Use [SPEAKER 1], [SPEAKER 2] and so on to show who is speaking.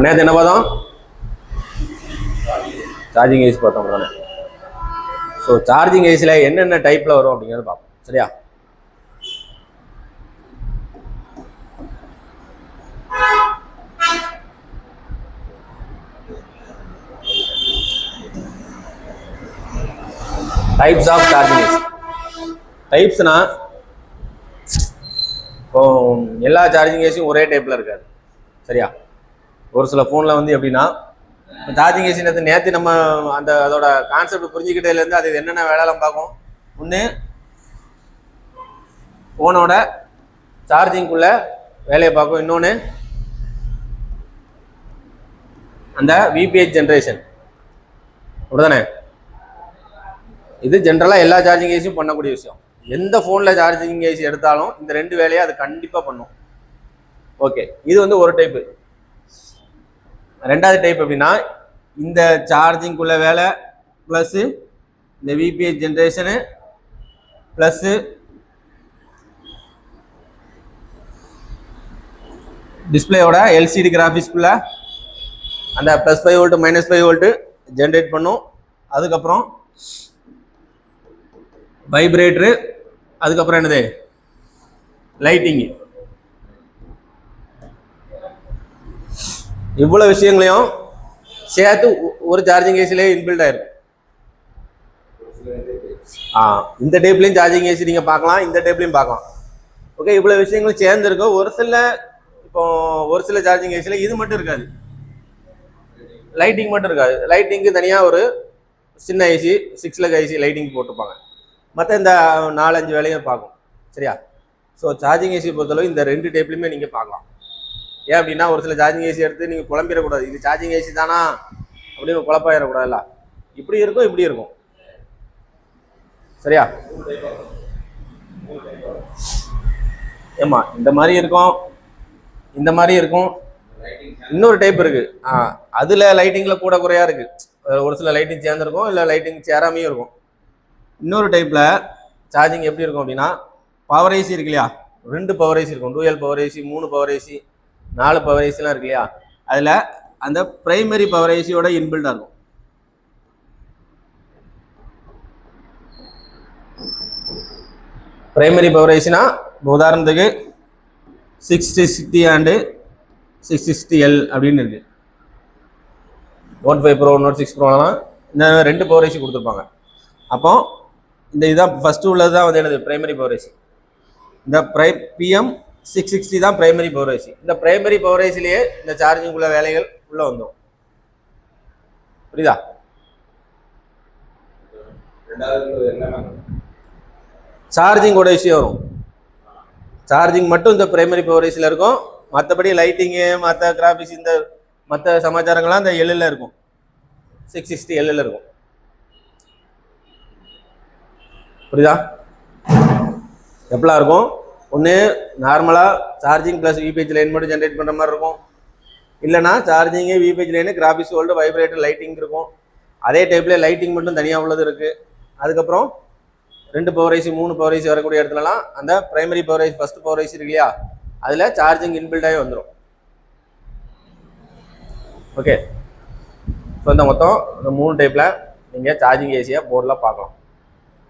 [SPEAKER 1] நேற்று என்ன பார்த்தோம்? சார்ஜிங் ஏசி பார்த்தோம் தானே. ஸோ சார்ஜிங் ஏசியில் என்னென்ன டைப்பில் வரும் அப்படிங்கிறத பார்ப்போம். சரியா? Types of charging AC. டைப்ஸ்னா இப்போ எல்லா சார்ஜிங் ஏசியும் ஒரே டைப்பில் இருக்காது. சரியா? ஒரு சில ஃபோனில் வந்து எப்படின்னா, சார்ஜிங் ஏசி நேற்று நம்ம அந்த அதோட கான்செப்ட் புரிஞ்சுக்கிட்டதுலேருந்து அது என்னென்ன வேலைலாம் பார்க்கும். ஒன்று ஃபோனோட சார்ஜிங்குள்ளே வேலையை பார்க்கும். இன்னொன்று அந்த விபிஹெச் ஜென்ரேஷன். அப்படிதானே? இது ஜென்ரலாக எல்லா சார்ஜிங் ஏசியும் பண்ணக்கூடிய விஷயம். எந்த ஃபோனில் சார்ஜிங் ஏசி எடுத்தாலும் இந்த ரெண்டு வேலையை அது கண்டிப்பாக பண்ணும். ஓகே, இது வந்து ஒரு டைப்பு. ரெண்டாவது டைப் எப்படின்னா, இந்த சார்ஜிங்குள்ள வேலை ப்ளஸ்ஸு இந்த விபிஹெச் ஜென்ரேஷனு ப்ளஸ்ஸு டிஸ்பிளேயோட எல்சிடி கிராஃபிக்ஸ்குள்ள அந்த +5 வோல்ட்டு -5 வோல்ட்டு ஜென்ரேட் பண்ணும். அதுக்கப்புறம் வைப்ரேட்டரு, அதுக்கப்புறம் என்னது, லைட்டிங்கு. இவ்வளோ விஷயங்களையும் சேர்த்து ஒரு சார்ஜிங் ஏசிலேயே இன்பில்ட் ஆயிருக்கும். இந்த டைப்லையும் சார்ஜிங் ஏசி நீங்கள் பார்க்கலாம், இந்த டைப்லையும் பார்க்கலாம். ஓகே, இவ்வளோ விஷயங்களும் சேர்ந்துருக்கும். ஒரு சில சார்ஜிங் ஏசியில் இது மட்டும் இருக்காது, லைட்டிங் மட்டும் இருக்காது. லைட்டிங்கு தனியாக ஒரு சின்ன ஏசி 6 லக் ஏசி லைட்டிங் போட்டிருப்பாங்க. மற்ற இந்த 4-5 வேலையும் பார்க்கும். சரியா? ஸோ சார்ஜிங் ஏசி பொறுத்தளவு இந்த ரெண்டு டைப்லையுமே நீங்கள் பார்க்கலாம். ஏன் அப்படின்னா, ஒரு சில சார்ஜிங் ஏசி எடுத்து நீங்கள் குழம்பிடக்கூடாது. இது சார்ஜிங் ஏசி தானா அப்படின்னு குழப்பாயிடக்கூடாதுல்ல. இப்படி இருக்கும், இப்படி இருக்கும். சரியா? ஏமா இந்த மாதிரி இருக்கும், இந்த மாதிரி இருக்கும். இன்னொரு டைப் இருக்கு. அதுல லைட்டிங்ல கூட குறையா இருக்கு. ஒரு சில லைட்டிங் சேர்ந்துருக்கும், இல்லை லைட்டிங் சேராமையும் இருக்கும். இன்னொரு டைப்ல சார்ஜிங் எப்படி இருக்கும் அப்படின்னா, பவர் ஏசி இருக்கு இல்லையா, 2 பவர் ஏசி இருக்கும். Dual power AC, 3 power AC, 4 power ஏசிலாம் இருக்கு இல்லையா. அதில் அந்த பிரைமரி பவர் ஏசியோட இன்பில்டாக இருக்கும். பிரைமரி பவர் ஏசினா உதாரணத்துக்கு 660 அண்டு 660L அப்படின்னு இருக்கு. Note 5 Pro, Note 6 Proலாம் இந்த 2 பவர் ஏசி கொடுத்துருப்பாங்க. அப்போ இந்த இதான் ஃபஸ்ட்டு உள்ளது தான் வந்து என்னது, பிரைமரி பவர் ஏசி. இந்த PM660 தான் பிரைமரி பவர் ஏசி. இந்த பிரைமரி பவர் ஏசிலேயே இந்த சார்ஜிங் உள்ள வேலைகள் உள்ள வந்துடும். புரியுதா? சார்ஜிங்கோட விஷயம் வரும். சார்ஜிங் மட்டும் இந்த பிரைமரி பவர் ஏசியில் இருக்கும். மற்றபடி லைட்டிங்கு, மற்ற கிராஃபிக்ஸ், இந்த மற்ற சமாச்சாரங்கள்லாம் இந்த எல்லில் இருக்கும். 660L இருக்கும். புரியுதா? எப்படிலாம் இருக்கும்? ஒன்று நார்மலாக சார்ஜிங் ப்ளஸ் விபிஹெச் லைன் மட்டும் ஜென்ரேட் பண்ணுற மாதிரி இருக்கும். இல்லைனா charging, VBH line, graphics volt, vibrator, lighting இருக்கும். அதே டைப்லேயே லைட்டிங் மட்டும் தனியாக உள்ளது இருக்குது. அதுக்கப்புறம் 2 பவர் ஐசி, 3 பவர் ஐசி வரக்கூடிய இடத்துலலாம் அந்த primary power IC, first power IC இருக்கு இல்லையா, அதில் சார்ஜிங் இன்பில்டாகவே வந்துடும். ஓகே, ஸோ இந்த மொத்தம் இந்த 3 டைப்பில் நீங்கள் சார்ஜிங் ஏசியாக போர்டில் பார்க்கலாம்.